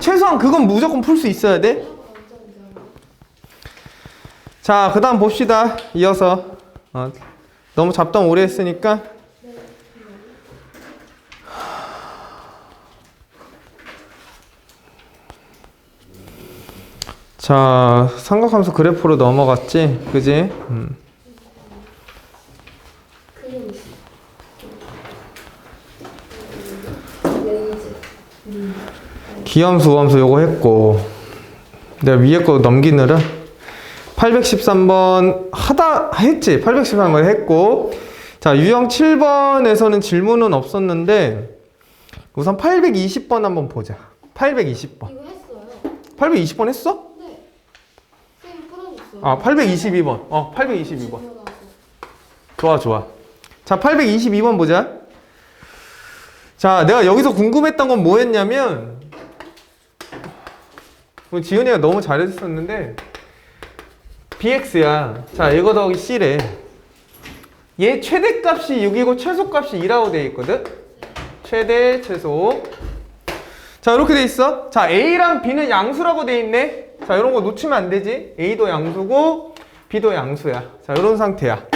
최소한 그건 무조건 풀 수 있어야 돼. 자, 그 다음 봅시다. 이어서 너무 잡담 오래 했으니까 자, 삼각함수 그래프로 넘어갔지? 그지? 기함수, 우함수 요거 했고 내가 위에 거 넘기느라 813번 했지? 813번 했고 자, 유형 7번에서는 질문은 없었는데 우선 820번 한번 보자. 820번. 이거 했어요. 820번 했어? 네. 쌤 풀어줬어요. 아, 822번. 822번. 좋아. 자, 822번 보자. 자, 내가 여기서 궁금했던 건 뭐였냐면 지은이가 너무 잘했었는데 bx야. 자, 이거 더하기 c래. 얘 최대값이 6이고 최소값이 2라고 돼 있거든. 최대, 최소. 자, 이렇게 돼 있어. 자, a랑 b는 양수라고 돼 있네. 자, 이런 거 놓치면 안 되지. a도 양수고 b도 양수야. 자, 이런 상태야.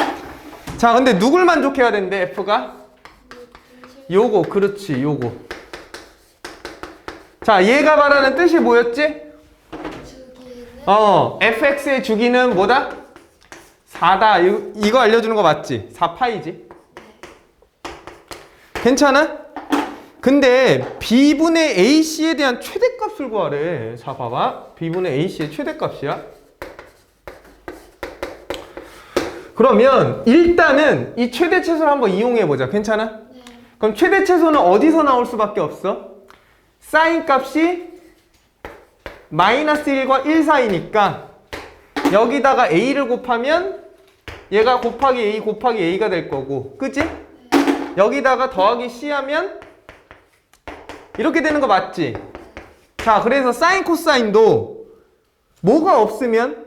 자, 근데 누굴 만족해야 된대, f가? 요거, 그렇지, 요거. 자, 얘가 말하는 뜻이 뭐였지? fx의 주기는 뭐다? 4다. 이거 알려주는 거 맞지? 4파이지. 괜찮아? 근데 b분의 ac에 대한 최대값을 구하래. 자, 봐봐. b분의 ac의 최대값이야. 그러면 일단은 이 최대최소를 한번 이용해보자. 괜찮아? 네. 그럼 최대최소는 어디서 나올 수밖에 없어? 사인 값이 마이너스 1과 1 사이니까 여기다가 a를 곱하면 얘가 곱하기 a 곱하기 a가 될 거고, 그치? 여기다가 더하기 c 하면 이렇게 되는 거 맞지? 자, 그래서 사인 코사인도 뭐가 없으면,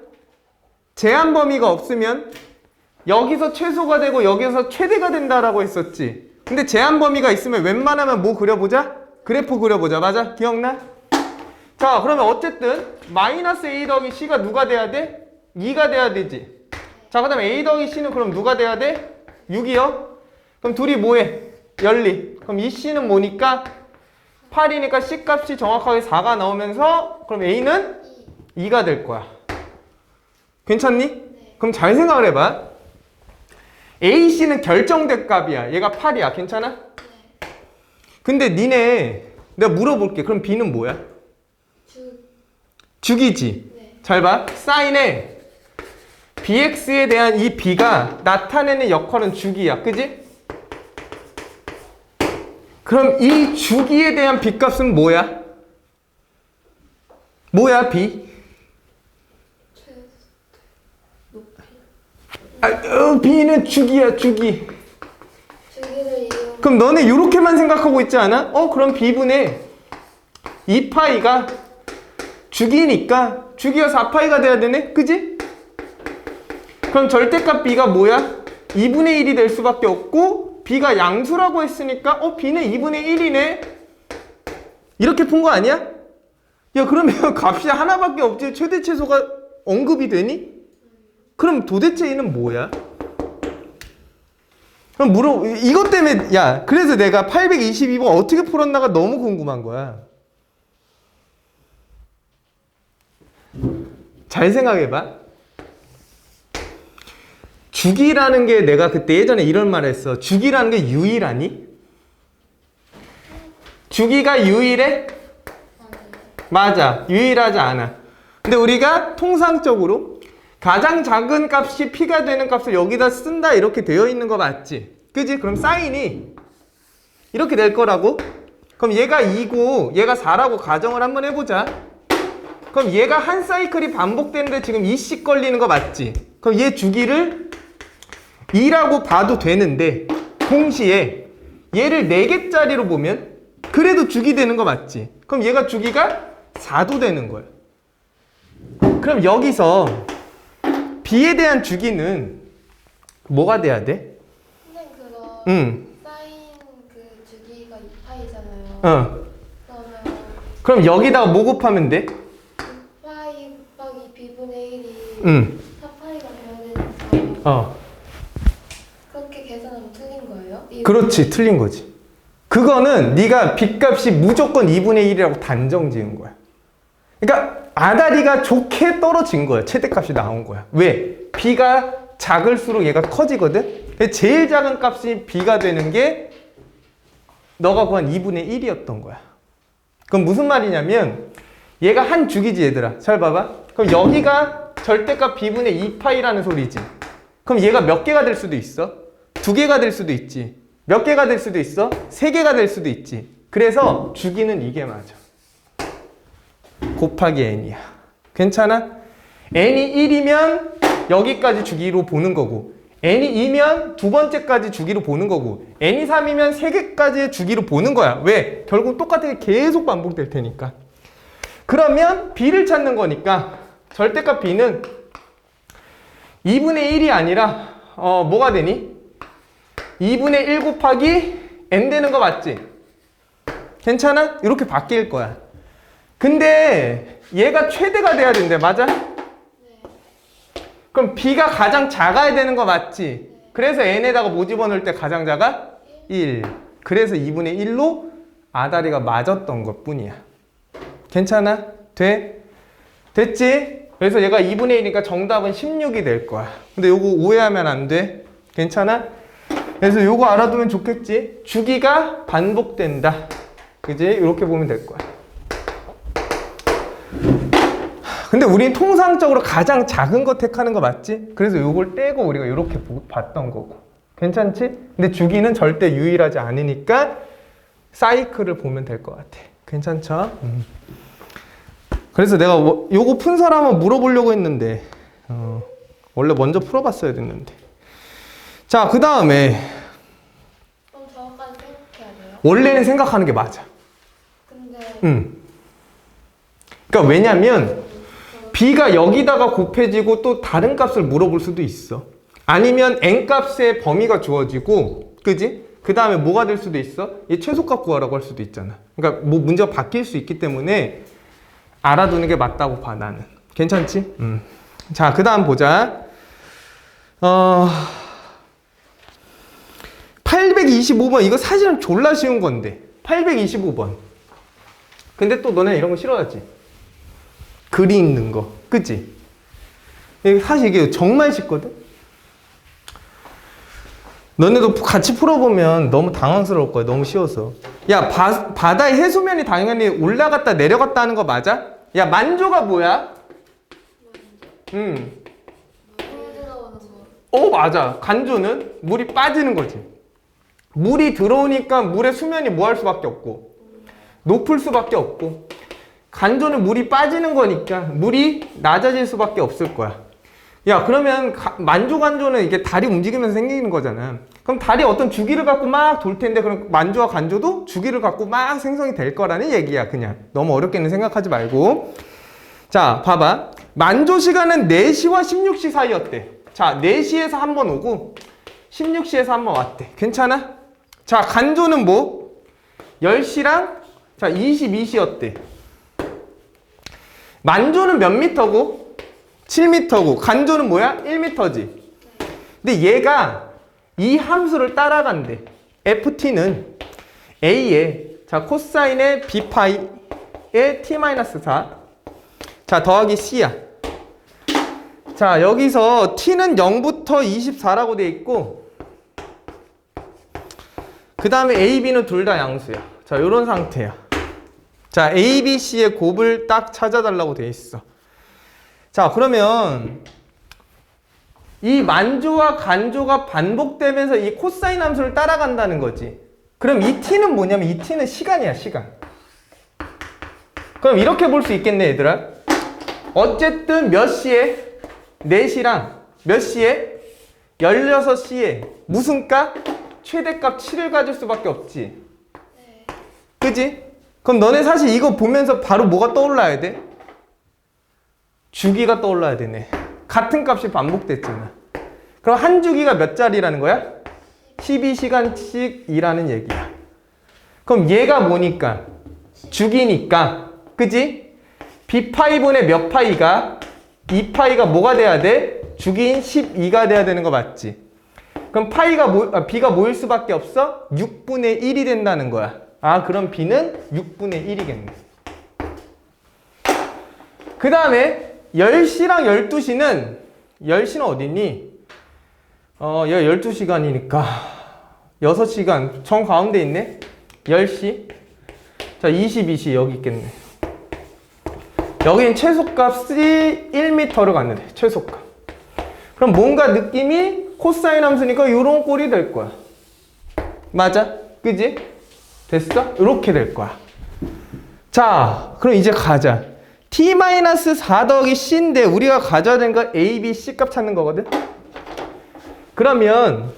제한 범위가 없으면 여기서 최소가 되고 여기서 최대가 된다라고 했었지. 근데 제한 범위가 있으면 웬만하면 뭐 그려보자? 그래프 그려보자. 맞아? 기억나? 자, 그러면 어쨌든 마이너스 a 더하기 c가 누가 돼야 돼? 2가 돼야 되지. 자, 그 다음에 a 더하기 c는 그럼 누가 돼야 돼? 6이요? 그럼 둘이 뭐해? 연리. 그럼 이 c는 뭐니까? 8이니까 c 값이 정확하게 4가 나오면서 그럼 a는 2가 될 거야. 괜찮니? 네. 그럼 잘 생각을 해봐. AC는 결정된 값이야. 얘가 8이야. 괜찮아? 네. 근데 니네 내가 물어볼게. 그럼 B는 뭐야? 주기지. 네. 잘 봐. 사인에 BX에 대한 이 B가 나타내는 역할은 주기야. 그지? 그럼 이 주기에 대한 B 값은 뭐야? 뭐야 B? B는 주기야. 주기. 주기를 이용. 그럼 너네 이렇게만 생각하고 있지 않아? 그럼 B분의 2파이가 주기니까 주기가 4파이가 돼야 되네? 그지? 그럼 절대값 B가 뭐야? 2분의 1이 될 수밖에 없고 B가 양수라고 했으니까 B는 2분의 1이네? 이렇게 푼 거 아니야? 야, 그러면 값이 하나밖에 없지 최대 최소가 언급이 되니? 그럼 도대체 얘는 뭐야? 그럼 이것 때문에, 야, 그래서 내가 822번 어떻게 풀었나가 너무 궁금한 거야. 잘 생각해봐. 주기라는 게 내가 그때 예전에 이런 말 했어. 주기라는 게 유일하니? 주기가 유일해? 맞아. 유일하지 않아. 근데 우리가 통상적으로 가장 작은 값이 p가 되는 값을 여기다 쓴다 이렇게 되어 있는 거 맞지? 그지? 그럼 사인이 이렇게 될 거라고? 그럼 얘가 2고 얘가 4라고 가정을 한번 해보자. 그럼 얘가 한 사이클이 반복되는데 지금 2씩 걸리는 거 맞지? 그럼 얘 주기를 2라고 봐도 되는데 동시에 얘를 4개짜리로 보면 그래도 주기 되는 거 맞지? 그럼 얘가 주기가 4도 되는 거야. 그럼 여기서 B에 대한 주기는 뭐가 돼야 돼? 선생님 그럼 응. 사인 그 주기가 2파이잖아요. 어. 그러면 그럼 여기다가 뭐 곱하면 돼? 파이 곱하기 b분의 1이 응. 4파이가 돼야 되니까 그렇게 계산하면 틀린 거예요? 그렇지, 틀린 거지. 그거는 네가 b값이 무조건 2분의 1이라고 단정 지은 거야. 그러니까 아다리가 좋게 떨어진 거야. 최대값이 나온 거야. 왜? b가 작을수록 얘가 커지거든? 그래서 제일 작은 값이 b가 되는 게 너가 구한 2분의 1이었던 거야. 그럼 무슨 말이냐면 얘가 한 주기지 얘들아. 잘 봐봐. 그럼 여기가 절대값 b분의 2파이라는 소리지. 그럼 얘가 몇 개가 될 수도 있어? 2개가 될 수도 있지. 몇 개가 될 수도 있어? 3개가 될 수도 있지. 그래서 주기는 이게 맞아. 곱하기 n이야. 괜찮아? n이 1이면 여기까지 주기로 보는 거고 n이 2면 두 번째까지 주기로 보는 거고 n이 3이면 3개까지의 주기로 보는 거야. 왜? 결국 똑같은 게 계속 반복될 테니까. 그러면 b를 찾는 거니까 절대값 b는 2분의 1이 아니라 뭐가 되니? 2분의 1 곱하기 n 되는 거 맞지? 괜찮아? 이렇게 바뀔 거야. 근데 얘가 최대가 돼야 된대. 맞아? 그럼 b가 가장 작아야 되는 거 맞지? 그래서 n에다가 뭐 집어넣을 때 가장 작아? 1. 그래서 2분의 1로 아다리가 맞았던 것 뿐이야. 괜찮아? 돼? 됐지? 그래서 얘가 2분의 1이니까 정답은 16이 될 거야. 근데 요거 오해하면 안 돼. 괜찮아? 그래서 요거 알아두면 좋겠지? 주기가 반복된다. 그지? 이렇게 보면 될 거야. 근데 우린 통상적으로 가장 작은 거 택하는 거 맞지? 그래서 요걸 떼고 우리가 이렇게 봤던 거고. 괜찮지? 근데 주기는 절대 유일하지 않으니까 사이클을 보면 될 것 같아. 괜찮죠? 그래서 내가 요거 푼 사람은 물어보려고 했는데 원래 먼저 풀어봤어야 됐는데. 자, 그 다음에 그럼 저까지 생각해야 돼요? 원래는 생각하는 게 맞아. 근데 그러니까 왜냐면 b가 여기다가 곱해지고 또 다른 값을 물어볼 수도 있어. 아니면 n 값의 범위가 주어지고, 그지? 그 다음에 뭐가 될 수도 있어? 얘 최소값 구하라고 할 수도 있잖아. 그러니까 뭐 문제가 바뀔 수 있기 때문에 알아두는 게 맞다고 봐, 나는. 괜찮지? 자, 그 다음 보자. 825번. 이거 사실은 졸라 쉬운 건데. 825번. 근데 또 너네 이런 거 싫어하지? 글이 있는 거. 그치? 사실 이게 정말 쉽거든? 너네도 같이 풀어보면 너무 당황스러울 거야. 너무 쉬워서. 야, 바다의 해수면이 당연히 올라갔다 내려갔다 하는 거 맞아? 야, 만조가 뭐야? 물 들어오는 거. 맞아. 간조는 물이 빠지는 거지. 물이 들어오니까 물의 수면이 뭐 할 수밖에 없고 높을 수밖에 없고, 간조는 물이 빠지는 거니까 물이 낮아질 수밖에 없을 거야. 야, 그러면 만조 간조는 이게 달이 움직이면서 생기는 거잖아. 그럼 달이 어떤 주기를 갖고 막 돌 텐데, 그럼 만조와 간조도 주기를 갖고 막 생성이 될 거라는 얘기야. 그냥 너무 어렵게는 생각하지 말고. 자, 봐봐. 만조 시간은 4시와 16시 사이였대. 자, 4시에서 한 번 오고 16시에서 한 번 왔대. 괜찮아? 자, 간조는 뭐? 10시랑 자 22시였대. 만조는 몇 미터고? 7미터고 간조는 뭐야? 1미터지. 근데 얘가 이 함수를 따라간대. ft는 a에 자 코사인의 b파이의 t-4 자 더하기 c야. 자, 여기서 t는 0부터 24라고 돼 있고, 그 다음에 a, b는 둘 다 양수야. 자, 요런 상태야. 자, a, b, c의 곱을 딱 찾아달라고 돼 있어. 자, 그러면 이 만조와 간조가 반복되면서 이 코사인 함수를 따라간다는 거지. 그럼 이 t는 뭐냐면 이 t는 시간이야, 시간. 그럼 이렇게 볼 수 있겠네, 얘들아. 어쨌든 몇 시에? 4시랑 몇 시에? 16시에 무슨 값? 최대값 7을 가질 수밖에 없지. 그지? 그럼 너네 사실 이거 보면서 바로 뭐가 떠올라야 돼? 주기가 떠올라야 되네. 같은 값이 반복됐잖아. 그럼 한 주기가 몇 자리라는 거야? 12시간씩 일하는 얘기야. 그럼 얘가 뭐니까? 주기니까 그지? b파이분의 몇 파이가 2파이가 뭐가 돼야 돼? 주기인 12가 돼야 되는 거 맞지? 그럼 b가 뭐일 수밖에 없어? 6분의 1이 된다는 거야. 아, 그럼 b는 6분의 1이겠네. 그 다음에 10시랑 12시는 10시는 어디니? 12시간이니까 6시간 정 가운데 있네. 10시. 자, 22시 여기 있겠네. 여기는 최소값이 1m를 갖는데 최소값. 그럼 뭔가 느낌이 코사인 함수니까 이런 꼴이 될 거야. 맞아? 그지? 됐어? 이렇게 될 거야. 자, 그럼 이제 가자. t-4 더하기 c인데 우리가 가져야 되는 건 a, b, c 값 찾는 거거든? 그러면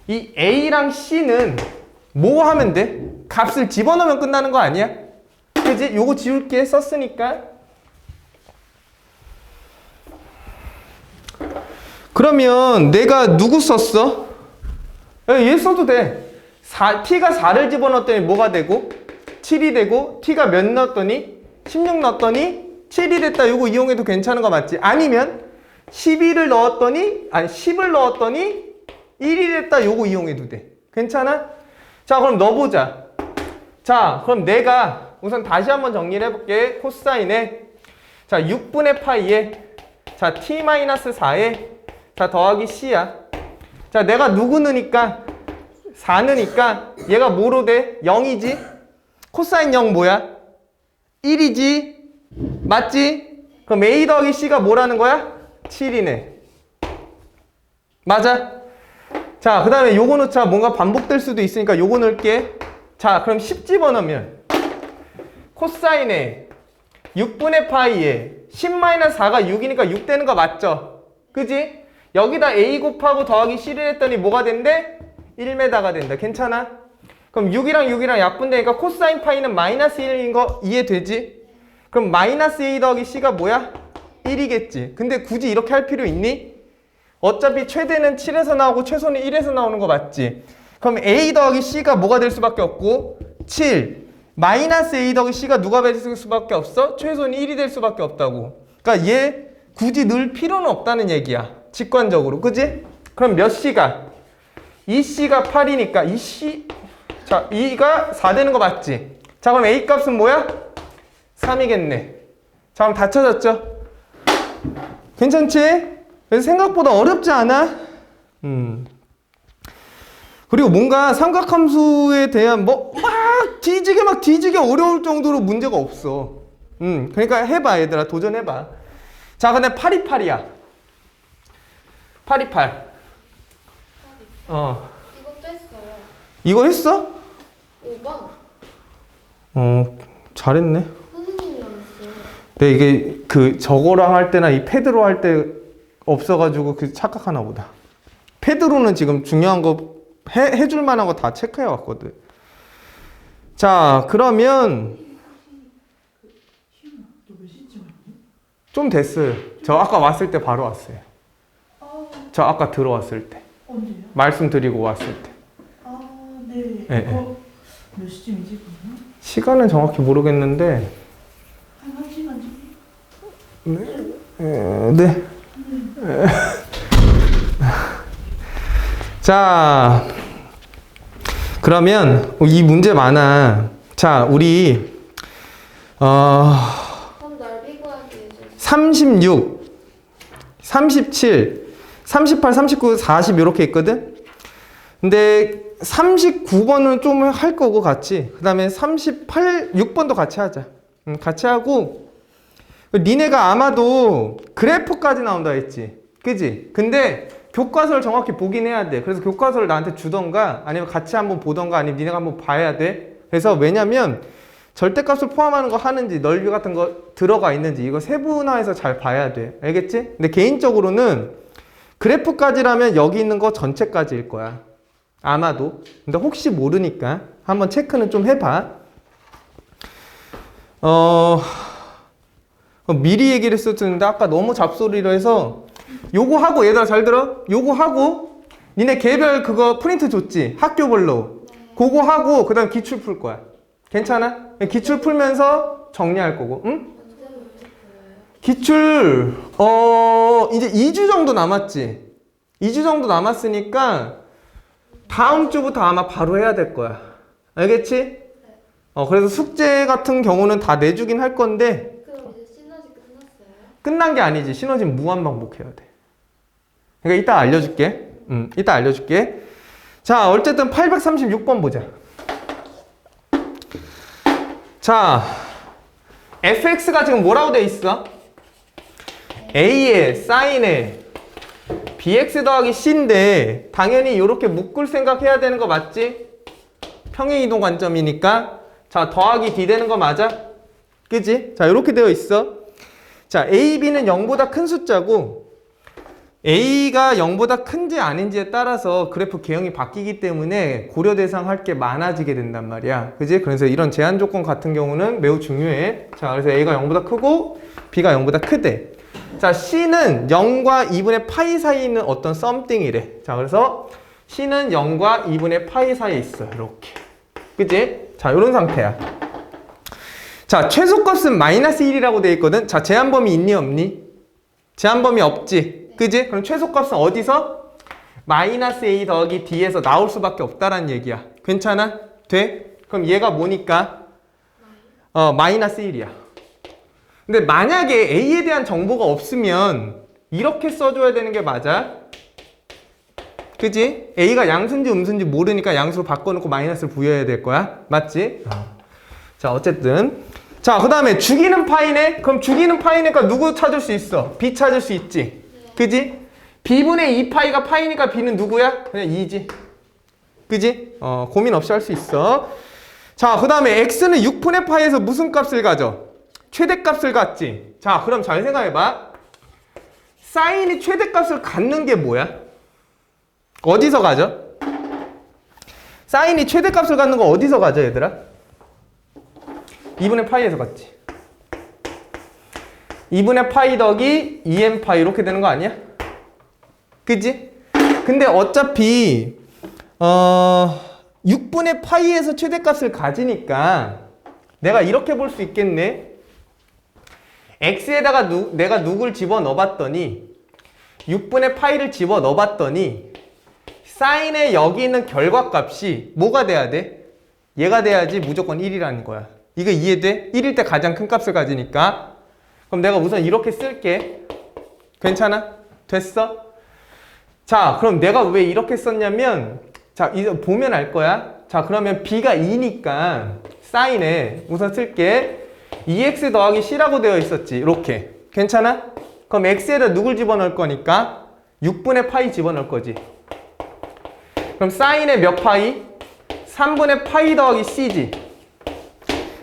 이 a랑 c는 뭐 하면 돼? 값을 집어넣으면 끝나는 거 아니야? 그지? 요거 지울게 썼으니까. 그러면 내가 누구 썼어? 얘 써도 돼. t가 4를 집어넣었더니 뭐가 되고? 7이 되고 t가 몇 넣었더니? 16 넣었더니 7이 됐다. 요거 이용해도 괜찮은 거 맞지? 아니면 12를 넣었더니 10을 넣었더니 1이 됐다. 요거 이용해도 돼. 괜찮아? 자, 그럼 넣어보자. 자, 그럼 내가 우선 다시 한번 정리를 해볼게. 코사인에 자 6분의 파이에 자 t-4에 자 더하기 c야. 자, 내가 누구 넣으니까 4 넣으니까 얘가 뭐로 돼? 0이지? 코사인 0 뭐야? 1이지? 맞지? 그럼 a 더하기 c가 뭐라는 거야? 7이네. 맞아? 자, 그 다음에 요거 넣자. 뭔가 반복될 수도 있으니까 요거 넣을게. 자, 그럼 10 집어넣으면 코사인에 6분의 파이에 10-4가 6이니까 6 되는 거 맞죠? 그지? 여기다 a 곱하고 더하기 c를 했더니 뭐가 된대? 1m가 된다. 괜찮아? 그럼 6이랑 약분되니까 코사인 파이는 마이너스 1인 거 이해되지? 그럼 마이너스 a 더하기 c가 뭐야? 1이겠지. 근데 굳이 이렇게 할 필요 있니? 어차피 최대는 7에서 나오고 최소는 1에서 나오는 거 맞지? 그럼 a 더하기 c가 뭐가 될 수밖에 없고 7 마이너스 a 더하기 c가 누가 될 수밖에 없어? 최소는 1이 될 수밖에 없다고. 그러니까 얘 굳이 넣을 필요는 없다는 얘기야. 직관적으로. 그지? 그럼 몇 c가? 2c가 8이니까 2c 자 2가 4 되는 거 맞지? 자, 그럼 a 값은 뭐야? 3이겠네. 자, 그럼 다 찾았죠? 괜찮지? 그래서 생각보다 어렵지 않아? 그리고 뭔가 삼각함수에 대한 막 뒤지게 어려울 정도로 문제가 없어. 그러니까 해봐, 얘들아. 도전해봐. 자, 근데 828이야. 828. 이것도 했어요. 이거 했어? 5번. 잘했네. 선생님이랑 했어요. 근데 이게 저거랑 할 때나 이 패드로 할 때 없어가지고 착각하나 보다. 패드로는 지금 중요한 거 해줄 만한 거 다 체크해 왔거든. 자, 그러면 좀 됐어요. 저 아까 왔을 때 바로 왔어요. 저 아까 들어왔을 때. 언제요? 말씀드리고 왔을 때. 아, 네. 네. 몇 시쯤이지, 그러면? 시간은 정확히 모르겠는데. 한 1시간쯤? 네. 자, 그러면 이 문제 많아. 자, 우리 그럼 넓이 구하기 위해서 36, 37, 38, 39, 40 이렇게 있거든? 근데 39번은 좀 할 거고 같이. 그 다음에 38, 6번도 같이 하자. 같이 하고 니네가 아마도 그래프까지 나온다 했지. 그지? 근데 교과서를 정확히 보긴 해야 돼. 그래서 교과서를 나한테 주던가 아니면 같이 한번 보던가 아니면 니네가 한번 봐야 돼. 그래서 왜냐면 절대값을 포함하는 거 하는지 넓이 같은 거 들어가 있는지 이거 세분화해서 잘 봐야 돼. 알겠지? 근데 개인적으로는 그래프까지라면 여기 있는 거 전체까지일 거야. 아마도. 근데 혹시 모르니까 한번 체크는 좀 해봐. 미리 얘기를 했었는데 아까 너무 잡소리로 해서 요거 하고 얘들아 잘 들어? 요거 하고 니네 개별 그거 프린트 줬지? 학교별로. 그거 하고 그 다음 기출 풀 거야. 괜찮아? 기출 풀면서 정리할 거고. 응? 언제부터 보여요? 기출 이제 2주 정도 남았지. 2주 정도 남았으니까 다음 주부터 아마 바로 해야 될 거야. 알겠지? 그래서 숙제 같은 경우는 다 내주긴 할 건데 그럼 이제 시너지 끝났어요? 끝난 게 아니지. 시너지는 무한 반복해야 돼. 그러니까 이따 알려줄게. 이따 알려줄게. 자, 어쨌든 836번 보자. 자, fx가 지금 뭐라고 돼 있어? a에 사인에 bx 더하기 c인데 당연히 이렇게 묶을 생각해야 되는 거 맞지? 평행이동 관점이니까. 자, 더하기 d 되는 거 맞아? 그지? 자, 이렇게 되어 있어. 자, a, b는 0보다 큰 숫자고 a가 0보다 큰지 아닌지에 따라서 그래프 개형이 바뀌기 때문에 고려 대상 할 게 많아지게 된단 말이야. 그지? 그래서 이런 제한 조건 같은 경우는 매우 중요해. 자, 그래서 a가 0보다 크고 b가 0보다 크대. 자, c는 0과 2분의 파이 사이에 있는 어떤 썸띵이래. 자, 그래서 c는 0과 2분의 파이 사이에 있어. 이렇게. 그지? 자, 이런 상태야. 자, 최소값은 마이너스 1이라고 되어 있거든. 자, 제한범위 있니 없니? 제한범위 없지. 그지? 그럼 최소값은 어디서? 마이너스 a 더하기 d에서 나올 수밖에 없다라는 얘기야. 괜찮아? 돼? 그럼 얘가 뭐니까? 마이너스 1이야. 근데 만약에 a에 대한 정보가 없으면 이렇게 써줘야 되는 게 맞아. 그지? a가 양수인지 음수인지 모르니까 양수로 바꿔놓고 마이너스를 부여해야 될 거야. 맞지? 자, 어쨌든. 자, 그 다음에 죽이는 파이네? 그럼 죽이는 파이니까 누구 찾을 수 있어? b 찾을 수 있지? 그지? b분의 2파이가 파이니까 b는 누구야? 그냥 2지. 그지? 고민 없이 할 수 있어. 자, 그 다음에 x는 6분의 파이에서 무슨 값을 가져? 최대값을 갖지. 자, 그럼 잘 생각해봐. 사인이 최대값을 갖는 게 뭐야? 어디서 가져? 사인이 최대값을 갖는 거 어디서 가져, 얘들아? 2분의 파이에서 갖지. 2분의 파이 더하기 2n 파이 이렇게 되는 거 아니야? 그지? 근데 어차피 6분의 파이에서 최대값을 가지니까 내가 이렇게 볼 수 있겠네. x에다가 내가 누굴 집어넣어 봤더니 6분의 파이를 집어넣어 봤더니 사인의 여기 있는 결과값이 뭐가 돼야 돼? 얘가 돼야지 무조건 1이라는 거야. 이거 이해돼? 1일 때 가장 큰 값을 가지니까. 그럼 내가 우선 이렇게 쓸게. 괜찮아? 됐어? 자, 그럼 내가 왜 이렇게 썼냐면, 자, 이제 보면 알 거야. 자, 그러면 b가 2니까 사인에 우선 쓸게. 2x 더하기 c라고 되어 있었지. 이렇게. 괜찮아? 그럼 x에다 누굴 집어넣을 거니까 6분의 파이 집어넣을 거지. 그럼 사인에 몇 파이? 3분의 파이 더하기 c지.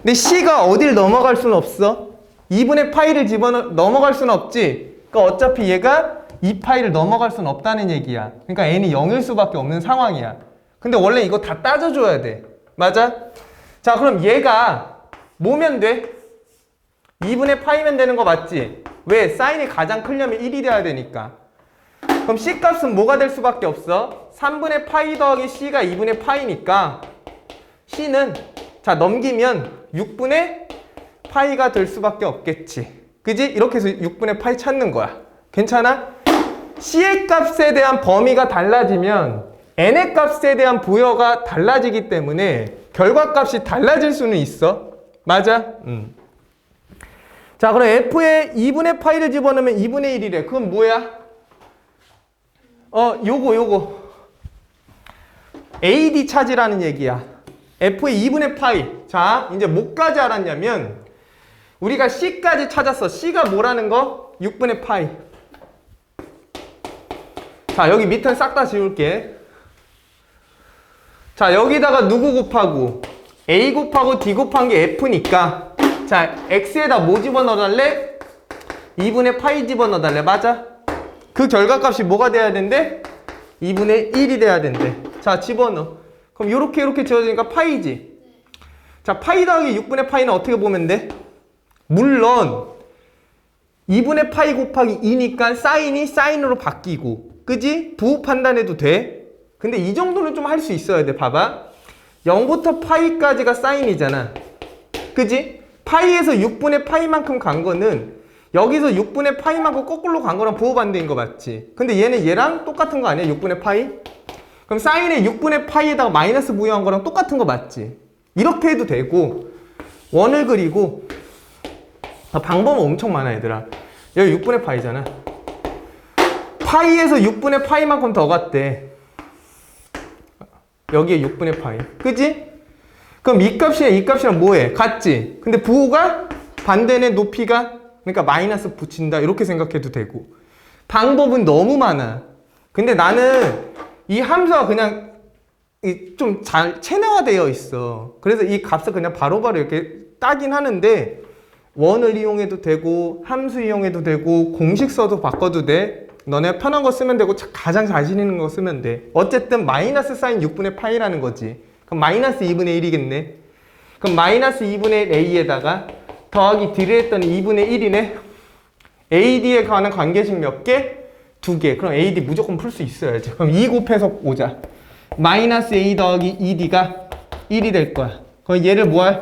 근데 c가 어딜 넘어갈 수는 없어. 2분의 파이를 넘어갈 수는 없지. 그러니까 어차피 얘가 2파이를 넘어갈 수는 없다는 얘기야. 그러니까 n이 0일 수밖에 없는 상황이야. 근데 원래 이거 다 따져줘야 돼. 맞아? 자, 그럼 얘가 뭐면 돼? 2분의 파이면 되는 거 맞지? 왜? 사인이 가장 크려면 1이 돼야 되니까. 그럼 c 값은 뭐가 될 수밖에 없어? 3분의 파이 더하기 c가 2분의 파이니까 c는 자 넘기면 6분의 파이가 될 수밖에 없겠지. 그지? 이렇게 해서 6분의 파이 찾는 거야. 괜찮아? c의 값에 대한 범위가 달라지면 n의 값에 대한 부여가 달라지기 때문에 결과값이 달라질 수는 있어. 맞아? 자, 그럼 f에 2분의 파이를 집어넣으면 2분의 1이래. 그건 뭐야? 요거. AD 찾으라는 얘기야. f의 2분의 파이. 자, 이제 뭐까지 알았냐면, 우리가 C까지 찾았어. C가 뭐라는 거? 6분의 파이. 자, 여기 밑은 싹 다 지울게. 자, 여기다가 누구 곱하고? A 곱하고 D 곱한 게 F니까. 자, X에다 뭐 집어넣어달래? 2분의 파이 집어넣어달래. 맞아? 그 결과값이 뭐가 돼야 된대? 2분의 1이 돼야 된대. 자, 집어넣어. 그럼 요렇게 지어지니까 파이지. 자, 파이 더하기 6분의 파이는 어떻게 보면 돼? 물론 2분의 파이 곱하기 2니까 사인이 사인으로 바뀌고, 그지? 부호 판단해도 돼. 근데 이 정도는 좀 할 수 있어야 돼. 봐봐. 0부터 파이까지가 사인이잖아. 그지? 파이에서 6분의 파이만큼 간 거는 여기서 6분의 파이만큼 거꾸로 간 거랑 부호반대인 거 맞지? 근데 얘는 얘랑 똑같은 거 아니야? 6분의 파이? 그럼 사인의 6분의 파이에다가 마이너스 부여한 거랑 똑같은 거 맞지? 이렇게 해도 되고 원을 그리고 방법은 엄청 많아 얘들아. 여기 6분의 파이잖아. 파이에서 6분의 파이만큼 더 갔대. 여기에 6분의 파이. 그지? 그럼 이 값이랑 이 값이랑 뭐해? 같지? 근데 부호가 반대네 높이가 그러니까 마이너스 붙인다 이렇게 생각해도 되고 방법은 너무 많아. 근데 나는 이 함수가 그냥 좀 잘 체내화되어 있어. 그래서 이 값을 그냥 바로바로 이렇게 따긴 하는데 원을 이용해도 되고 함수 이용해도 되고 공식 써도 바꿔도 돼. 너네 편한 거 쓰면 되고 가장 자신 있는 거 쓰면 돼. 어쨌든 마이너스 사인 6분의 파이라는 거지. 그럼 마이너스 2분의 1이겠네. 그럼 마이너스 2분의 A에다가 더하기 D를 했더니 2분의 1이네. AD에 관한 관계식 몇 개? 2개. 그럼 AD 무조건 풀 수 있어야지. 그럼 2 곱해서 오자. 마이너스 A 더하기 2D가 1이 될 거야. 그럼 얘를 뭐할?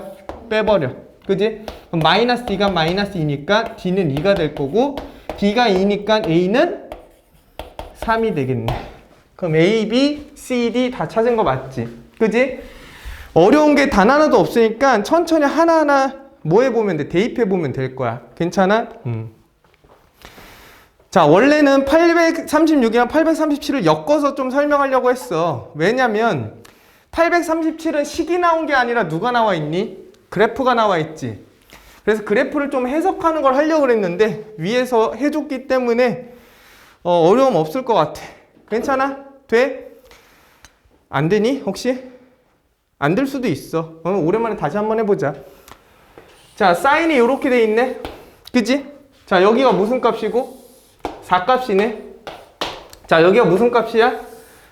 빼버려. 그지? 그럼 마이너스 D가 마이너스 2니까 D는 2가 될 거고 D가 2니까 A는 3이 되겠네. 그럼 A, B, C, D 다 찾은 거 맞지? 그지? 어려운 게 단 하나도 없으니까 천천히 하나하나 뭐 해보면 돼? 대입해보면 될 거야. 괜찮아? 자, 원래는 836이랑 837을 엮어서 좀 설명하려고 했어. 왜냐면 837은 식이 나온 게 아니라 누가 나와 있니? 그래프가 나와 있지. 그래서 그래프를 좀 해석하는 걸 하려고 그랬는데 위에서 해줬기 때문에 어려움 없을 것 같아. 괜찮아? 돼? 안 되니? 혹시? 안 될 수도 있어. 그러면 오랜만에 다시 한번 해보자. 자, 사인이 이렇게 돼 있네. 그치? 자, 여기가 무슨 값이고? 4값이네. 자, 여기가 무슨 값이야?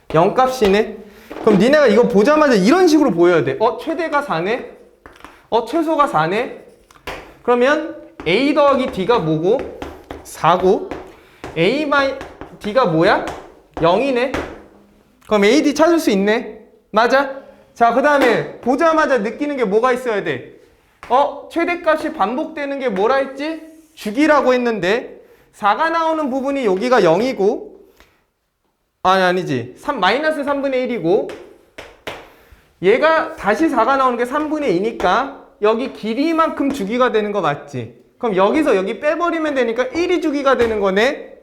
0값이네. 그럼 니네가 이거 보자마자 이런 식으로 보여야 돼. 최대가 4네? 최소가 4네? 그러면 A 더하기 D가 뭐고? 4고 A 마이 D가 뭐야? 0이네. 그럼 AD 찾을 수 있네. 맞아? 자, 그 다음에 보자마자 느끼는 게 뭐가 있어야 돼? 최대값이 반복되는 게 뭐라 했지? 주기라고 했는데 4가 나오는 부분이 여기가 0이고 아니지 마이너스 3분의 1이고 얘가 다시 4가 나오는 게 3분의 2니까 여기 길이만큼 주기가 되는 거 맞지? 그럼 여기서 여기 빼버리면 되니까 1이 주기가 되는 거네.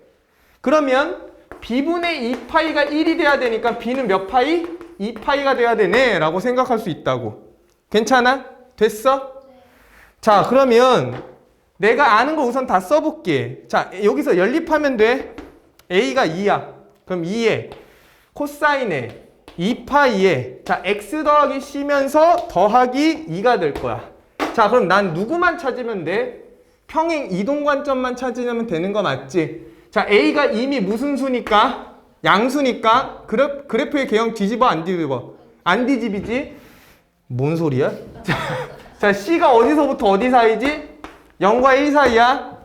그러면 B분의 2파이가 1이 돼야 되니까 B는 몇 파이? 2파이가 돼야 되네 라고 생각할 수 있다고. 괜찮아? 됐어? 자, 그러면 내가 아는 거 우선 다 써볼게. 자, 여기서 연립하면 돼. A가 2야. 그럼 2에 코사인에 2파이에 자 x 더하기 c면서 더하기 2가 될 거야. 자, 그럼 난 누구만 찾으면 돼? 평행 이동관점만 찾으면 되는 거 맞지? 자, A가 이미 무슨 수니까? 양수니까 그래프의 개형 뒤집어 안 뒤집어? 안 뒤집이지? 뭔 소리야? 자, C가 어디서부터 어디 사이지? 0과 1 사이야.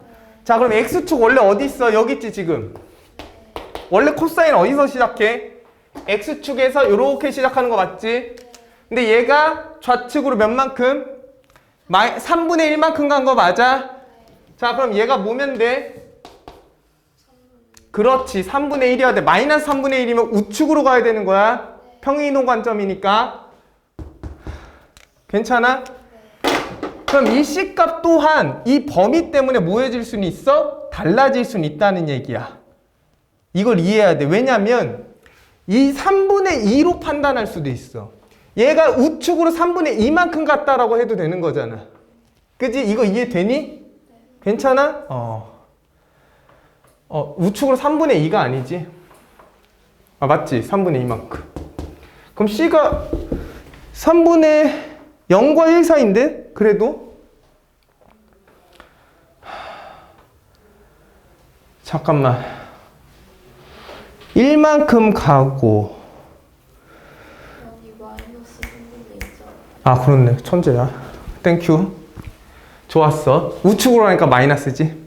자, 그럼 X축 원래 어디 있어? 여기 있지 지금. 원래 코사인 어디서 시작해? X축에서 이렇게 시작하는 거 맞지? 근데 얘가 좌측으로 몇 만큼? 3분의 1만큼 간 거 맞아? 자, 그럼 얘가 뭐면 돼? 그렇지, 3분의 1이어야 돼. 마이너스 3분의 1이면 우측으로 가야 되는 거야. 평행이동 관점이니까. 괜찮아? 그럼 이 C값 또한 이 범위 때문에 뭐해질 수는 있어? 달라질 수는 있다는 얘기야. 이걸 이해해야 돼. 왜냐면 이 3분의 2로 판단할 수도 있어. 얘가 우측으로 3분의 2만큼 갔다라고 해도 되는 거잖아. 그지? 이거 이해되니? 괜찮아? 우측으로 3분의 2가 아니지? 맞지? 3분의 2만큼. 그럼 C가 3분의 0과 1 사이인데? 그래도? 잠깐만. 1만큼 가고. 여기 마이너스 3분의 2죠. 아, 그렇네. 천재야. 땡큐. 좋았어. 우측으로 하니까 마이너스지?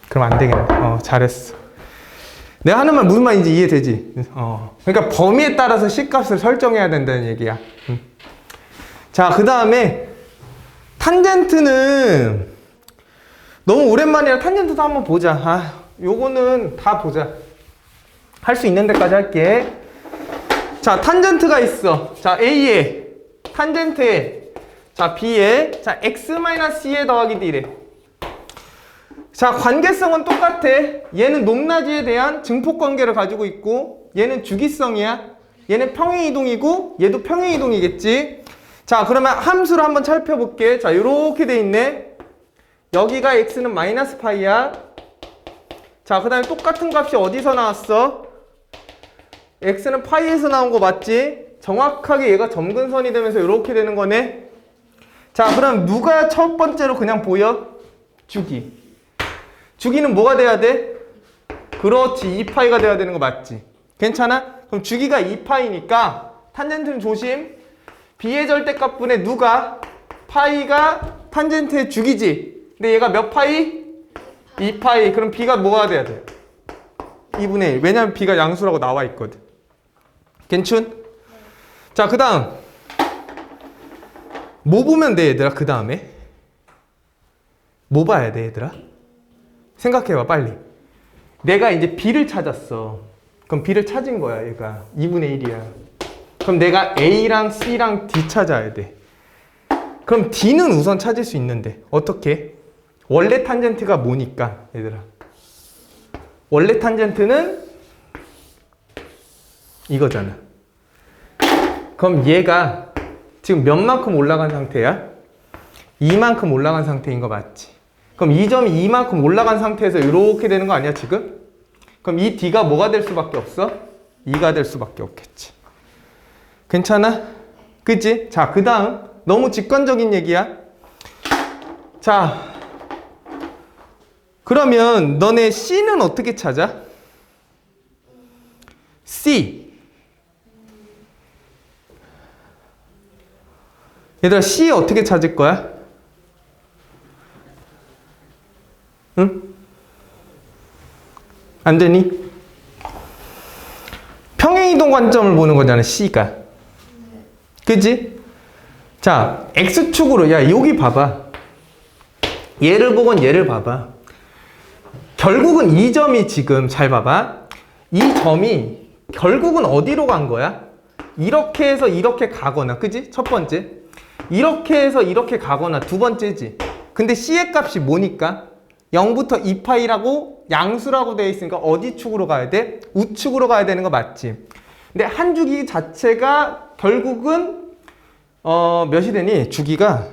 그럼 안 되겠네. 잘했어. 내가 하는 말 무슨 말인지 이해되지? 그러니까 범위에 따라서 C값을 설정해야 된다는 얘기야. 자, 그 다음에 탄젠트는 너무 오랜만이라 탄젠트도 한번 보자. 아, 요거는 다 보자. 할 수 있는 데까지 할게. 자, 탄젠트가 있어. 자, A에, 탄젠트에, 자, B에, 자, X-C에 더하기 D래. 자, 관계성은 똑같아. 얘는 높낮이에 대한 증폭 관계를 가지고 있고, 얘는 주기성이야. 얘는 평행이동이고, 얘도 평행이동이겠지. 자, 그러면 함수를 한번 살펴볼게. 자, 요렇게 돼 있네. 여기가 X는 마이너스 파이야. 자, 그 다음에 똑같은 값이 어디서 나왔어? X는 파이에서 나온 거 맞지? 정확하게 얘가 점근선이 되면서 이렇게 되는 거네. 자, 그럼 누가 첫 번째로 그냥 보여? 주기. 주기는 뭐가 돼야 돼? 그렇지, 2파이가 돼야 되는 거 맞지? 괜찮아? 그럼 주기가 2파이니까 탄젠트는 조심. B의 절대값분의 누가? 파이가 탄젠트의 주기지. 근데 얘가 몇 파이? 2파이. 그럼 B가 뭐가 돼야 돼? 2분의 1. 왜냐면 B가 양수라고 나와 있거든. 괜춘? 자, 그 다음 뭐 보면 돼, 얘들아? 그 다음에 뭐 봐야 돼, 얘들아? 생각해봐, 빨리. 내가 이제 B를 찾았어. 그럼 B를 찾은 거야, 얘가 2분의 1이야. 그럼 내가 A랑 C랑 D 찾아야 돼. 그럼 D는 우선 찾을 수 있는데 어떻게? 원래 탄젠트가 뭐니까, 얘들아? 원래 탄젠트는 이거잖아. 그럼 얘가 지금 몇만큼 올라간 상태야? 2만큼 올라간 상태인 거 맞지? 그럼 이 점이 2만큼 올라간 상태에서 이렇게 되는 거 아니야, 지금? 그럼 이 D가 뭐가 될 수밖에 없어? 2가 될 수밖에 없겠지. 괜찮아? 그치? 자, 그 다음 너무 직관적인 얘기야. 자, 그러면 너네 C는 어떻게 찾아? C. 얘들아, C 어떻게 찾을 거야? 응? 안 되니? 평행이동 관점을 보는 거잖아, C가. 그치? 자, X축으로, 야, 여기 봐봐. 얘를 보건 얘를 봐봐. 결국은 이 점이 지금, 잘 봐봐. 이 점이 결국은 어디로 간 거야? 이렇게 해서 이렇게 가거나, 그지? 첫 번째. 이렇게 해서 이렇게 가거나 두 번째지. 근데 C의 값이 뭐니까? 0부터 2파이라고 양수라고 되어 있으니까 어디 축으로 가야 돼? 우축으로 가야 되는 거 맞지? 근데 한 주기 자체가 결국은 몇이 되니? 주기가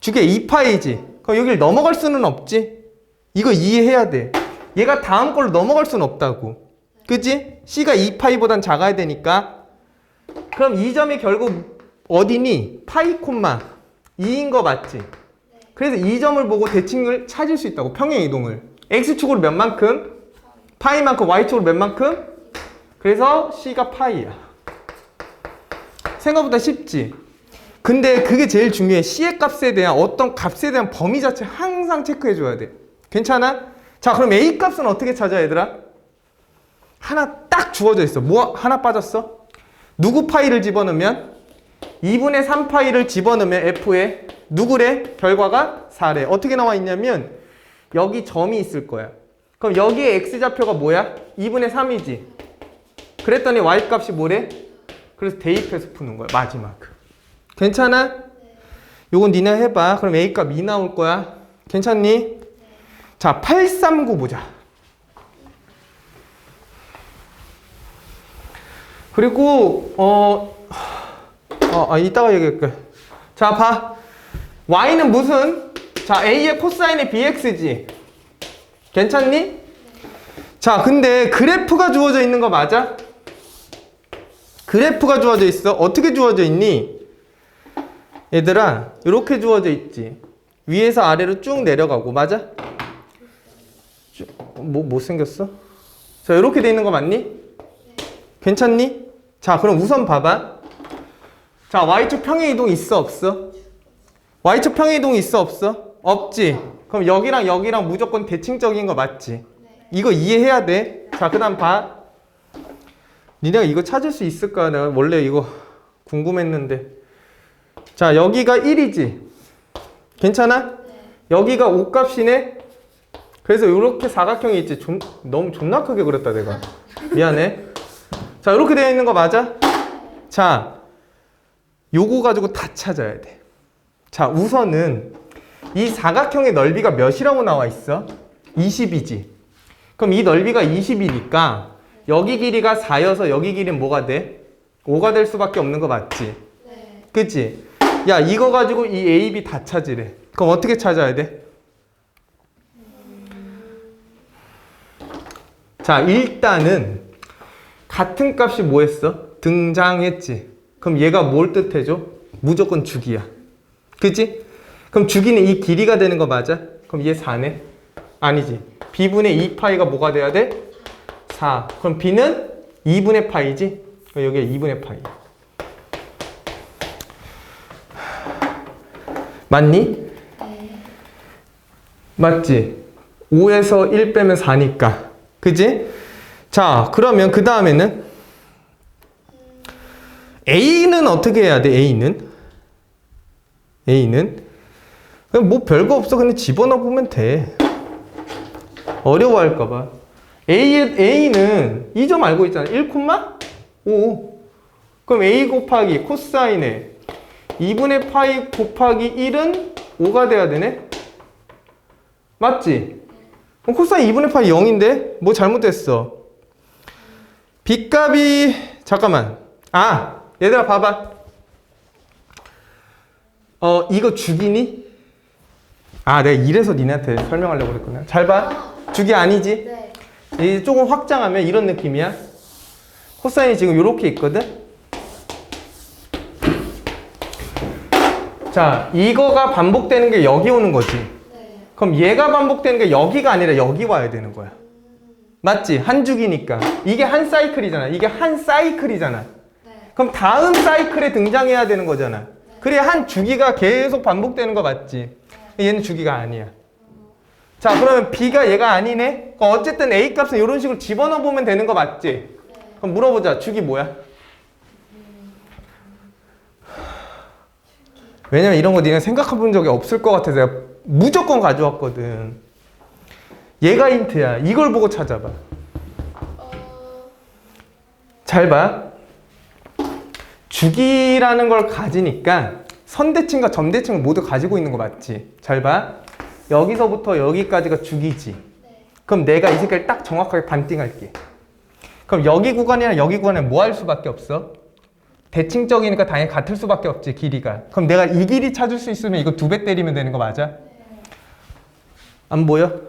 2파이지. 그럼 여기를 넘어갈 수는 없지? 이거 이해해야 돼. 얘가 다음 걸로 넘어갈 수는 없다고. 그치? C가 2파이보단 작아야 되니까. 그럼 이 점이 결국 어디니? 파이 콤마 2인 거 맞지? 그래서 이 점을 보고 대칭을 찾을 수 있다고. 평행이동을. X축으로 몇 만큼? 파이만큼. Y축으로 몇 만큼? 그래서 C가 파이야. 생각보다 쉽지? 근데 그게 제일 중요해. C의 값에 대한 어떤 값에 대한 범위 자체 항상 체크해 줘야 돼. 괜찮아? 자, 그럼 A 값은 어떻게 찾아, 얘들아? 하나 딱 주어져 있어. 뭐 하나 빠졌어? 누구 파이를 집어넣으면? 2분의 3파이를 집어넣으면 F에 누구래? 결과가 4래. 어떻게 나와 있냐면 여기 점이 있을 거야. 그럼 여기에 X좌표가 뭐야? 2분의 3이지. 그랬더니 Y값이 뭐래? 그래서 대입해서 푸는 거야, 마지막. 괜찮아? 요건 니네 해봐. 그럼 A값 2 나올 거야. 괜찮니? 자, 839 보자. 그리고 이따가 얘기할게. 자, 봐. Y는 무슨? 자, A의 코사인이 BX지. 괜찮니? 자, 근데 그래프가 주어져 있는 거 맞아? 그래프가 주어져 있어. 어떻게 주어져 있니? 얘들아, 이렇게 주어져 있지. 위에서 아래로 쭉 내려가고, 맞아? 뭐 생겼어? 자, 이렇게 돼 있는 거 맞니? 괜찮니? 자, 그럼 우선 봐봐. 자, Y축 평행이동 있어, 없어? Y축 평행이동 있어, 없어? 없지? 그럼 여기랑 무조건 대칭적인 거 맞지? 이거 이해해야 돼. 자, 그 다음 봐. 니네가 이거 찾을 수 있을까? 내가 원래 이거 궁금했는데. 자, 여기가 1이지. 괜찮아? 네. 여기가 5값이네? 그래서 이렇게 사각형이 있지. 너무 존나 크게 그렸다 내가. 미안해. 자, 이렇게 되어 있는 거 맞아? 자, 요거 가지고 다 찾아야 돼. 자, 우선은 이 사각형의 넓이가 몇이라고 나와 있어? 20이지. 그럼 이 넓이가 20이니까 여기 길이가 4여서 여기 길이는 뭐가 돼? 5가 될 수밖에 없는 거 맞지? 네. 그치? 야, 이거 가지고 이 A, B 다 찾으래. 그럼 어떻게 찾아야 돼? 자, 일단은 같은 값이 뭐 했어? 등장했지. 그럼 얘가 뭘 뜻해줘? 무조건 주기야. 그치? 그럼 주기는 이 길이가 되는 거 맞아? 그럼 얘 4네? 아니지. B분의 2파이가 뭐가 돼야 돼? 4. 그럼 B는 2분의 파이지? 그럼 여기가 2분의 파이. 맞니? 네. 맞지? 5에서 1 빼면 4니까. 그지? 자, 그러면 그 다음에는 A는 어떻게 해야 돼? A는 그냥 뭐 별거 없어. 그냥 집어넣어 보면 돼. 어려워할까 봐. A는 이 점 알고 있잖아. 1,5. 그럼 A 곱하기 코사인에 2분의 파이 곱하기 1은 5가 돼야 되네? 맞지? 그럼 코사인 2분의 파이 0인데? 뭐 잘못됐어? B값이 잠깐만. 아, 얘들아 봐봐. 이거 주기니? 아, 내가 이래서 니네한테 설명하려고 그랬구나. 잘 봐. 주기 아니지? 네. 이제 조금 확장하면 이런 느낌이야. 코사인이 지금 이렇게 있거든? 자, 이거가 반복되는 게 여기 오는 거지. 네. 그럼 얘가 반복되는 게 여기가 아니라 여기 와야 되는 거야. 맞지? 한 주기니까. 이게 한 사이클이잖아. 이게 한 사이클이잖아. 네. 그럼 다음 사이클에 등장해야 되는 거잖아. 그래야 한 주기가 계속 반복되는 거 맞지? 얘는 주기가 아니야. 자, 그러면 B가 얘가 아니네? 그럼 어쨌든 A 값은 이런 식으로 집어넣어 보면 되는 거 맞지? 그럼 물어보자. 주기 뭐야? 왜냐면 이런 거 니네 생각해 본 적이 없을 것 같아서 내가 무조건 가져왔거든. 얘가 힌트야. 이걸 보고 찾아봐. 잘 봐. 주기라는 걸 가지니까 선대칭과 점대칭을 모두 가지고 있는 거 맞지? 잘 봐. 여기서부터 여기까지가 주기지. 그럼 내가 이 색깔 딱 정확하게 반띵할게. 그럼 여기 구간이랑 여기 구간에 뭐 할 수밖에 없어? 대칭적이니까 당연히 같을 수밖에 없지, 길이가. 그럼 내가 이 길이 찾을 수 있으면 이거 2배 때리면 되는 거 맞아? 안 보여?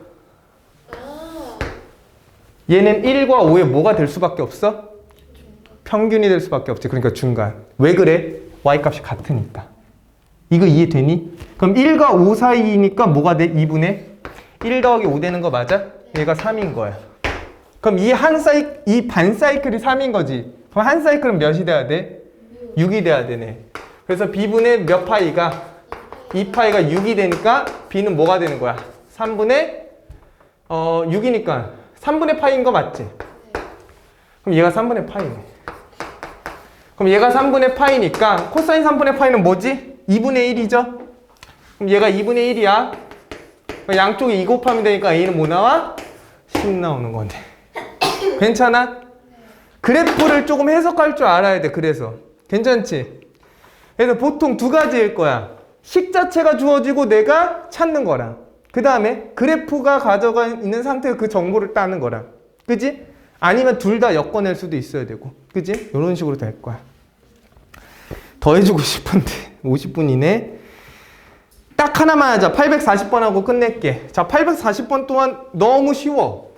얘는 1과 5에 뭐가 될 수밖에 없어? 평균이 될 수밖에 없지. 그러니까 중간. 왜 그래? y 값이 같으니까. 이거 이해되니? 그럼 1과 5 사이니까 뭐가 돼? 2분의 1 더하기 5 되는 거 맞아? 얘가 3인 거야. 그럼 이 반 사이클이 3인 거지. 그럼 한 사이클은 몇이 돼야 돼? 6이 돼야 되네. 그래서 B분의 몇 파이가? 2파이가 6이 되니까 B는 뭐가 되는 거야? 3분의 6이니까 3분의 파이인 거 맞지? 그럼 얘가 3분의 파이네. 그럼 얘가 3분의 파이니까 코사인 3분의 파이는 뭐지? 2분의 1이죠? 그럼 얘가 2분의 1이야. 양쪽에 2 곱하면 되니까 A는 뭐 나와? 10 나오는 건데. 괜찮아? 그래프를 조금 해석할 줄 알아야 돼. 그래서 괜찮지? 그래서 보통 두 가지일 거야. 식 자체가 주어지고 내가 찾는 거랑 그 다음에 그래프가 가져가 있는 상태에서 그 정보를 따는 거랑. 그지? 아니면 둘 다 엮어낼 수도 있어야 되고. 그지? 이런 식으로 될 거야. 더 해주고 싶은데 50분이네. 딱 하나만 하자. 840번 하고 끝낼게. 자, 840번 동안 너무 쉬워.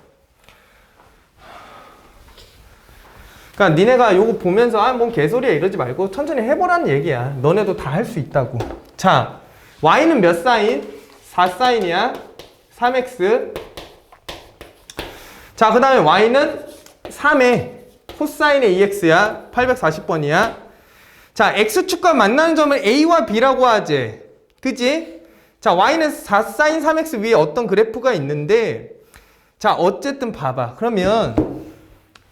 그러니까 니네가 요거 보면서 뭔 개소리야 이러지 말고 천천히 해보라는 얘기야. 너네도 다 할 수 있다고. 자, y는 몇 사인? 4사인이야. 3x. 자, 그 다음에 y는 3에 코사인의 2x야. 840번이야. 자, x축과 만나는 점을 a와 b라고 하지. 그지? 자, y는 4사인 3x 위에 어떤 그래프가 있는데, 자, 어쨌든 봐봐. 그러면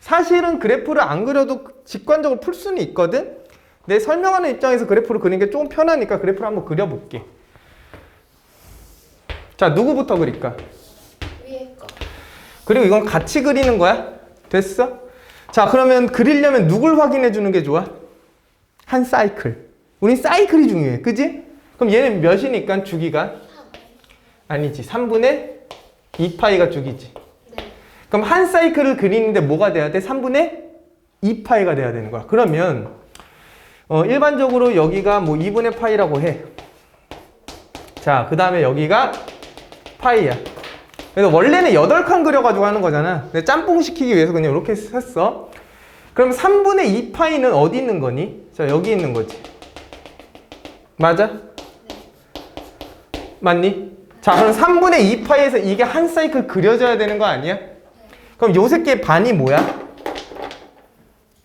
사실은 그래프를 안 그려도 직관적으로 풀 수는 있거든? 내 설명하는 입장에서 그래프를 그리는 게 조금 편하니까 그래프를 한번 그려볼게. 자, 누구부터 그릴까? 위에 거. 그리고 이건 같이 그리는 거야. 됐어? 자, 그러면 그리려면 누굴 확인해 주는 게 좋아? 한 사이클. 우린 사이클이 중요해. 그지? 그럼 얘는 몇이니까 주기가? 3. 아니지. 3분의 2파이가 주기지. 네. 그럼 한 사이클을 그리는데 뭐가 돼야 돼? 3분의 2파이가 돼야 되는 거야. 그러면 일반적으로 여기가 뭐 2분의 파이라고 해. 자, 그 다음에 여기가 파이야. 그래서 원래는 8칸 그려가지고 하는 거잖아. 근데 짬뽕 시키기 위해서 그냥 이렇게 했어. 그럼 3분의 2파이는 어디 있는 거니? 자, 여기 있는 거지. 맞아? 맞니? 자, 그럼 3분의 2파이에서 이게 한 사이클 그려져야 되는 거 아니야? 그럼 요 새끼의 반이 뭐야?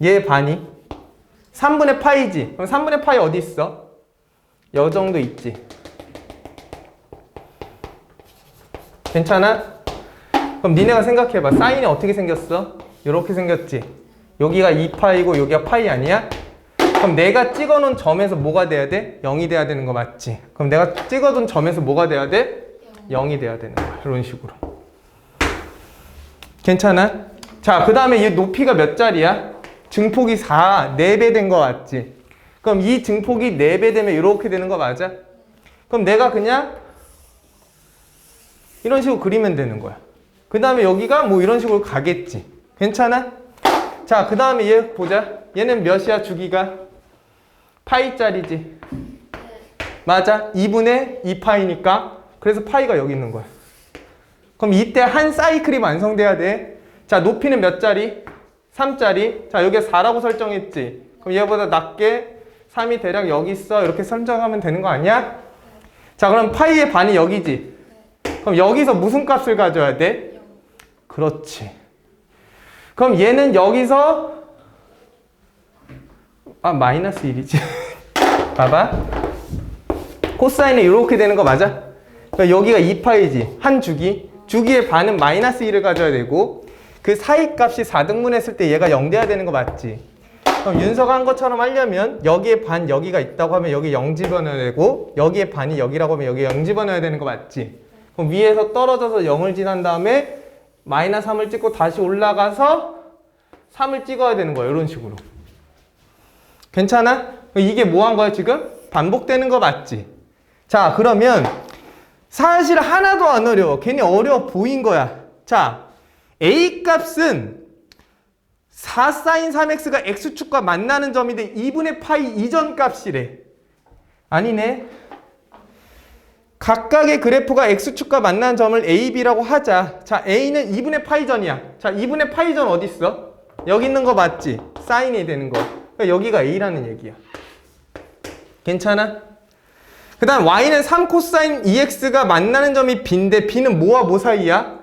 얘 반이 3분의 파이지. 그럼 3분의 파이 어디 있어? 요 정도 있지. 괜찮아? 그럼 니네가 생각해봐. 사인이 어떻게 생겼어? 이렇게 생겼지. 여기가 2파이고 여기가 파이 아니야? 그럼 내가 찍어놓은 점에서 뭐가 돼야 돼? 0이 돼야 되는 거 맞지? 그럼 내가 찍어둔 점에서 뭐가 돼야 돼? 0이 돼야 되는 거야. 이런 식으로. 괜찮아? 자, 그 다음에 얘 높이가 몇 짜리야? 증폭이 4, 4배 된 거 맞지? 그럼 이 증폭이 4배 되면 이렇게 되는 거 맞아? 그럼 내가 그냥 이런 식으로 그리면 되는 거야. 그 다음에 여기가 뭐 이런 식으로 가겠지. 괜찮아? 자, 그 다음에 얘 보자. 얘는 몇이야, 주기가? 파이짜리지. 맞아. 2분의 2파이니까. 그래서 파이가 여기 있는 거야. 그럼 이때 한 사이클이 완성돼야 돼. 자, 높이는 몇 짜리? 3짜리. 자, 여기에 4라고 설정했지. 그럼 얘보다 낮게 3이 대략 여기 있어. 이렇게 설정하면 되는 거 아니야? 자, 그럼 파이의 반이 여기지. 그럼 여기서 무슨 값을 가져야 돼? 그렇지. 그럼 얘는 여기서 마이너스 1이지. 봐봐. 코사인은 이렇게 되는 거 맞아? 그러니까 여기가 2파이지. 한 주기. 주기의 반은 마이너스 1을 가져야 되고 그 사이 값이 4등분 했을 때 얘가 0 돼야 되는 거 맞지? 그럼 윤서가 한 것처럼 하려면 여기에 반 여기가 있다고 하면 여기 0 집어넣어야 되고 여기에 반이 여기라고 하면 여기 0 집어넣어야 되는 거 맞지? 그럼 위에서 떨어져서 0을 지난 다음에 마이너스 3을 찍고 다시 올라가서 3을 찍어야 되는 거야. 이런 식으로. 괜찮아? 이게 뭐 한 거야 지금? 반복되는 거 맞지? 자, 그러면 사실 하나도 안 어려워. 괜히 어려워 보인 거야. 자, A 값은 4sin 3x가 x축과 만나는 점인데 2분의 파이 이전 값이래. 아니네. 각각의 그래프가 x축과 만나는 점을 a, b라고 하자. 자, a는 2분의 파이 전이야. 자, 2분의 파이 전 어디 있어? 여기 있는 거 맞지? 사인이 되는 거. 그러니까 여기가 a라는 얘기야. 괜찮아? 그 다음 y는 3코사인 2x가 만나는 점이 b인데 b는 뭐와 뭐 사이야?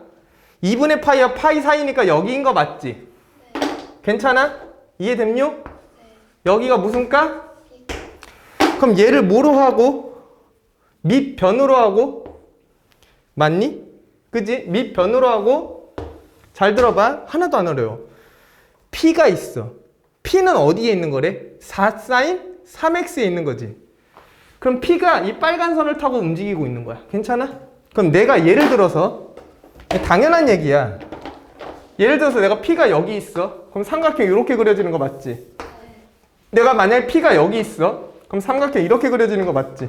2분의 파이와 파이 사이니까 여기인 거 맞지? 괜찮아? 이해됨요? 여기가 무슨 값? 그럼 얘를 뭐로 하고? 밑변으로 하고? 맞니? 그지? 밑변으로 하고? 잘 들어봐. 하나도 안 어려워. P가 있어. P는 어디에 있는 거래? 4sin 3x에 있는 거지. 그럼 P가 이 빨간 선을 타고 움직이고 있는 거야. 괜찮아? 그럼 내가 예를 들어서 당연한 얘기야. 예를 들어서 내가 P가 여기 있어. 그럼 삼각형 이렇게 그려지는 거 맞지? 내가 만약에 P가 여기 있어. 그럼 삼각형 이렇게 그려지는 거 맞지?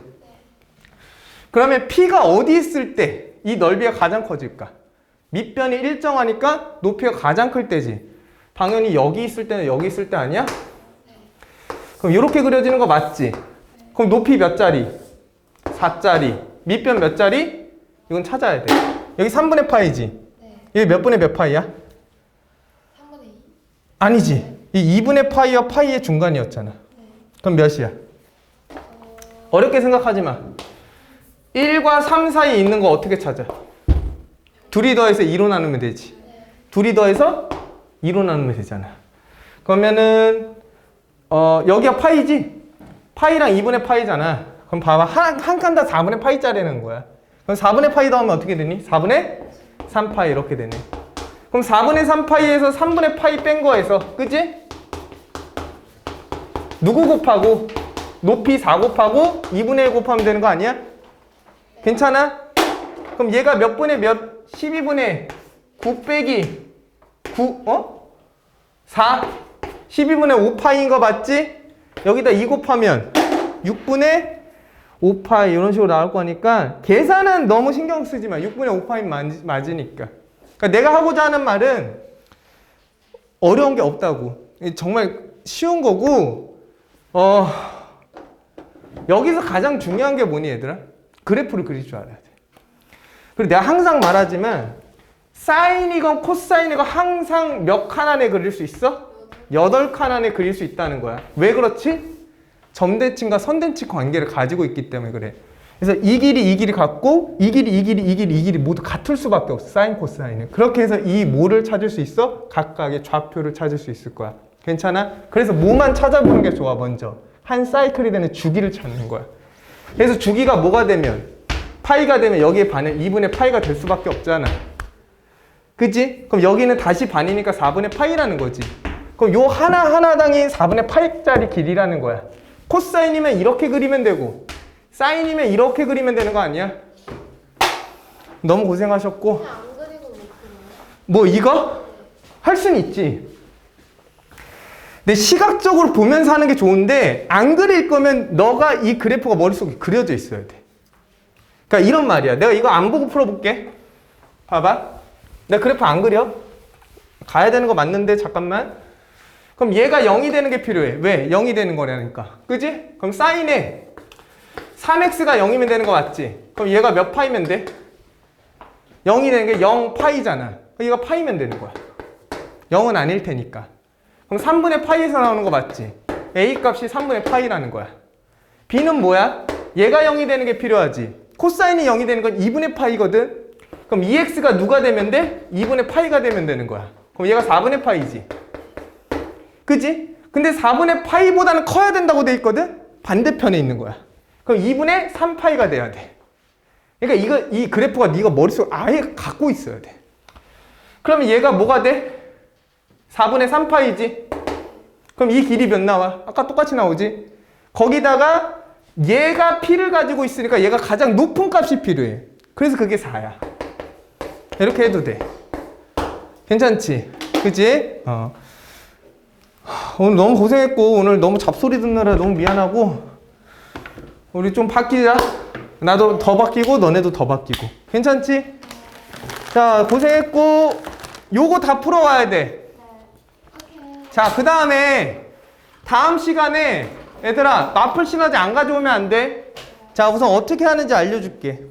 그러면 P가 어디 있을 때 이 넓이가 가장 커질까? 밑변이 일정하니까 높이가 가장 클 때지. 당연히 여기 있을 때는 여기 있을 때 아니야? 그럼 이렇게 그려지는 거 맞지? 그럼 높이 몇 짜리? 4짜리. 밑변 몇 짜리? 이건 찾아야 돼. 여기 3분의 파이지? 여기 몇 분의 몇 파이야? 3분의 2. 아니지. 이 2분의 파이와 파이의 중간이었잖아. 그럼 몇이야? 어렵게 생각하지 마. 1과 3 사이에 있는 거 어떻게 찾아? 둘이 더해서 2로 나누면 되지. 둘이 더해서 2로 나누면 되잖아. 그러면은 여기가 파이지? 파이랑 2분의 파이잖아. 그럼 봐봐. 한 칸 다 4분의 파이짜리는 거야. 그럼 4분의 파이 더하면 어떻게 되니? 4분의 3파이 이렇게 되네. 그럼 4분의 3파이에서 3분의 파이 뺀 거에서 그지? 누구 곱하고? 높이 4 곱하고 2분의 1 곱하면 되는 거 아니야? 괜찮아? 그럼 얘가 몇 분의 몇? 12분의 9 빼기 4? 12분의 5파이인 거 맞지? 여기다 2 곱하면 6분의 5파이 이런 식으로 나올 거니까 계산은 너무 신경 쓰지 마. 6분의 5파이 맞으니까. 그러니까 내가 하고자 하는 말은 어려운 게 없다고. 정말 쉬운 거고 여기서 가장 중요한 게 뭐니 얘들아? 그래프를 그릴 줄 알아야 돼. 그리고 내가 항상 말하지만 사인이건 코사인이건 항상 몇 칸 안에 그릴 수 있어? 8칸 안에 그릴 수 있다는 거야. 왜 그렇지? 점대칭과 선대칭 관계를 가지고 있기 때문에 그래. 그래서 이 길이 같고 이 길이 모두 같을 수밖에 없어. 사인 코사인은. 그렇게 해서 이 뭐를 찾을 수 있어? 각각의 좌표를 찾을 수 있을 거야. 괜찮아? 그래서 뭐만 찾아보는 게 좋아. 먼저 한 사이클이 되는 주기를 찾는 거야. 그래서 주기가 뭐가 되면 파이가 되면 여기에 반은 2분의 파이가 될 수밖에 없잖아. 그치? 그럼 여기는 다시 반이니까 4분의 파이라는 거지. 그럼 요 하나당이 4분의 파이짜리 길이라는 거야. 코사인이면 이렇게 그리면 되고 사인이면 이렇게 그리면 되는 거 아니야? 너무 고생하셨고. 그냥 안 그리고 못 그려요. 뭐 이거? 할 수는 있지. 근데 시각적으로 보면서 하는 게 좋은데 안 그릴 거면 너가 이 그래프가 머릿속에 그려져 있어야 돼. 그러니까 이런 말이야. 내가 이거 안 보고 풀어볼게. 봐봐. 내가 그래프 안 그려. 가야 되는 거 맞는데 잠깐만. 그럼 얘가 0이 되는 게 필요해. 왜? 0이 되는 거라니까. 그지? 그럼 사인에 3x가 0이면 되는 거 맞지? 그럼 얘가 몇 파이면 돼? 0이 되는 게 0파이잖아. 얘가 파이면 되는 거야. 0은 아닐 테니까. 그럼 3분의 파이에서 나오는 거 맞지? a 값이 3분의 파이라는 거야. b는 뭐야? 얘가 0이 되는 게 필요하지. 코사인이 0이 되는 건 2분의 파이거든? 그럼 2x가 누가 되면 돼? 2분의 파이가 되면 되는 거야. 그럼 얘가 4분의 파이지. 그지? 근데 4분의 파이보다는 커야 된다고 돼 있거든? 반대편에 있는 거야. 그럼 2분의 3파이가 돼야 돼. 그러니까 이 그래프가 네가 머릿속에 아예 갖고 있어야 돼. 그러면 얘가 뭐가 돼? 4분의 3파이지? 그럼 이 길이 몇 나와? 아까 똑같이 나오지? 거기다가 얘가 P를 가지고 있으니까 얘가 가장 높은 값이 필요해. 그래서 그게 4야. 이렇게 해도 돼. 괜찮지? 그치? 오늘 너무 고생했고 오늘 너무 잡소리 듣느라 너무 미안하고 우리 좀 바뀌자. 나도 더 바뀌고 너네도 더 바뀌고. 괜찮지? 자, 고생했고 요거 다 풀어와야 돼. 자, 그 다음에 다음 시간에 얘들아 마플 시너지 안 가져오면 안 돼. 자, 우선 어떻게 하는지 알려줄게.